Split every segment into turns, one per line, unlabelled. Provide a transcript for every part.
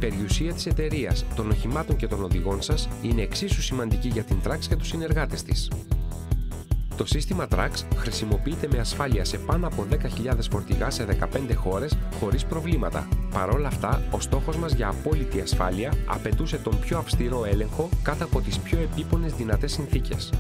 περιουσία της εταιρείας, των οχημάτων και των οδηγών σας είναι εξίσου σημαντική για την Trax και τους συνεργάτες της. Το σύστημα Trax χρησιμοποιείται με ασφάλεια σε πάνω από 10.000 φορτηγά σε 15 χώρες χωρίς προβλήματα. Παρ' όλα αυτά, ο στόχος μας για απόλυτη ασφάλεια απαιτούσε τον πιο αυστηρό έλεγχο κάτω από τις πιο επίπονες δυνατές συνθήκες.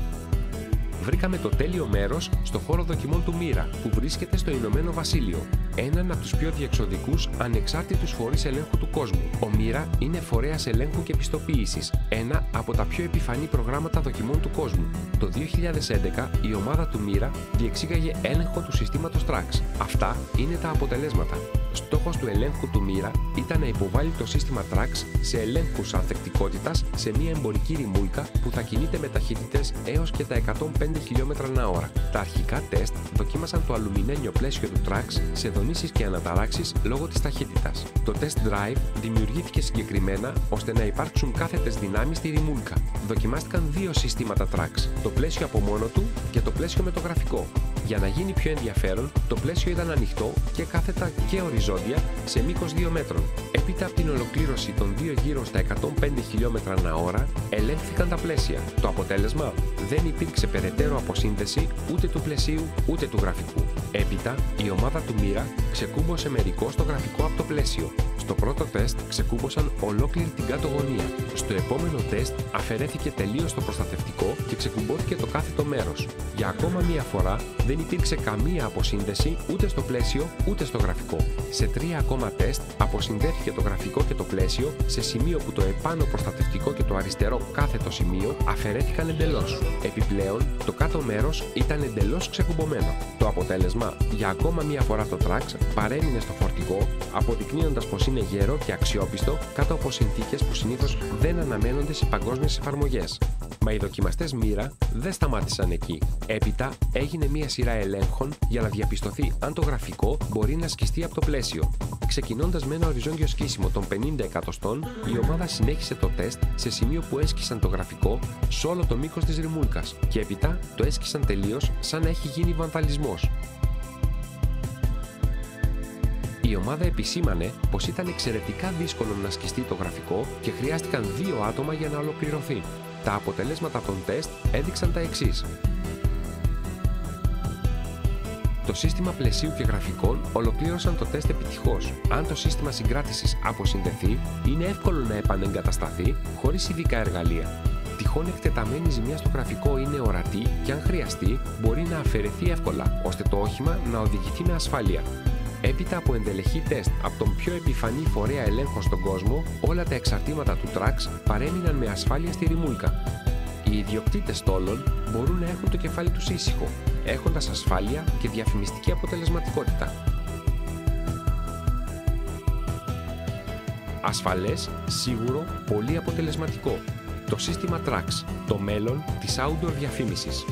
Βρήκαμε το τέλειο μέρος στο χώρο δοκιμών του Mira, που βρίσκεται στο Ηνωμένο Βασίλειο, έναν από τους πιο διεξοδικούς ανεξάρτητους φορείς ελέγχου του κόσμου. Ο Mira είναι φορέας ελέγχου και πιστοποίησης, ένα από τα πιο επιφανή προγράμματα δοκιμών του κόσμου. Το 2011 η ομάδα του Mira διεξήγαγε έλεγχο του συστήματος Trax. Αυτά είναι τα αποτελέσματα. Στόχος του ελέγχου του Mira ήταν να υποβάλει το σύστημα Trax σε ελέγχους ανθεκτικότητας σε μια εμπορική ρημούλκα που θα κινείται με ταχύτητες έως και τα 105 χιλιόμετρα/ώρα. Τα αρχικά τεστ δοκίμασαν το αλουμινένιο πλαίσιο του Trax σε δονήσεις και αναταράξεις λόγω της ταχύτητας. Το test drive δημιουργήθηκε συγκεκριμένα ώστε να υπάρξουν κάθετες δυνάμεις στη ρημούλκα. Δοκιμάστηκαν δύο συστήματα Trax, το πλαίσιο από μόνο του και το πλαίσιο με το γραφικό. Για να γίνει πιο ενδιαφέρον, το πλαίσιο ήταν ανοιχτό και κάθετα και οριζόντια σε μήκος 2 μέτρων. Έπειτα από την ολοκλήρωση των δύο γύρω στα 105 χιλιόμετρα/ώρα, ελέγχθηκαν τα πλαίσια. Το αποτέλεσμα: δεν υπήρξε περαιτέρω αποσύνδεση ούτε του πλαισίου ούτε του γραφικού. Έπειτα, η ομάδα του Mira ξεκούμπωσε μερικώς το γραφικό από το πλαίσιο. Στο πρώτο τεστ ξεκούμπωσαν ολόκληρη την κάτω γωνία. Στο επόμενο τεστ αφαιρέθηκε τελείως το προστατευτικό και ξεκουμπώθηκε το κάθετο μέρος. Για ακόμα μία φορά δεν υπήρξε καμία αποσύνδεση ούτε στο πλαίσιο ούτε στο γραφικό. Σε 3 ακόμα τεστ αποσυνδέθηκε το γραφικό και το πλαίσιο σε σημείο που το επάνω προστατευτικό και το αριστερό κάθετο σημείο αφαιρέθηκαν εντελώς. Επιπλέον, το κάτω μέρος ήταν εντελώς ξεκουμπωμένο. Το αποτέλεσμα: για ακόμα μία φορά το Trax παρέμεινε στο φορτηγό, αποδεικνύοντας πως είναι γερό και αξιόπιστο κάτω από συνθήκες που συνήθως δεν αναμένονται σε παγκόσμιες εφαρμογές. Μα οι δοκιμαστές Mira δεν σταμάτησαν εκεί. Έπειτα έγινε μία σειρά ελέγχων για να διαπιστωθεί αν το γραφικό μπορεί να σκιστεί από το πλαίσιο. Ξεκινώντας με ένα οριζόντιο σκίσιμο των 50 εκατοστών, η ομάδα συνέχισε το τεστ σε σημείο που έσκισαν το γραφικό σε όλο το μήκος της ρημούλκας και έπειτα το έσκισαν τελείως σαν να έχει γίνει βανδαλισμός. Η ομάδα επισήμανε πως ήταν εξαιρετικά δύσκολο να σκιστεί το γραφικό και χρειάστηκαν 2 άτομα για να ολοκληρωθεί. Τα αποτελέσματα των τεστ έδειξαν τα εξής. Το σύστημα πλαισίου και γραφικών ολοκλήρωσαν το τεστ επιτυχώς. Αν το σύστημα συγκράτησης αποσυνδεθεί, είναι εύκολο να επανεγκατασταθεί χωρίς ειδικά εργαλεία. Τυχόν εκτεταμένη ζημιά στο γραφικό είναι ορατή και αν χρειαστεί μπορεί να αφαιρεθεί εύκολα, ώστε το όχημα να οδηγηθεί με ασφάλεια. Έπειτα από ενδελεχή τεστ από τον πιο επιφανή φορέα ελέγχων στον κόσμο, όλα τα εξαρτήματα του Trax παρέμειναν με ασφάλεια στη ρημούλκα. Οι ιδιοκτήτες στόλων μπορούν να έχουν το κεφάλι τους ήσυχο, έχοντας ασφάλεια και διαφημιστική αποτελεσματικότητα. Ασφαλές, σίγουρο, πολύ αποτελεσματικό. Το σύστημα Trax, το μέλλον της outdoor διαφήμισης.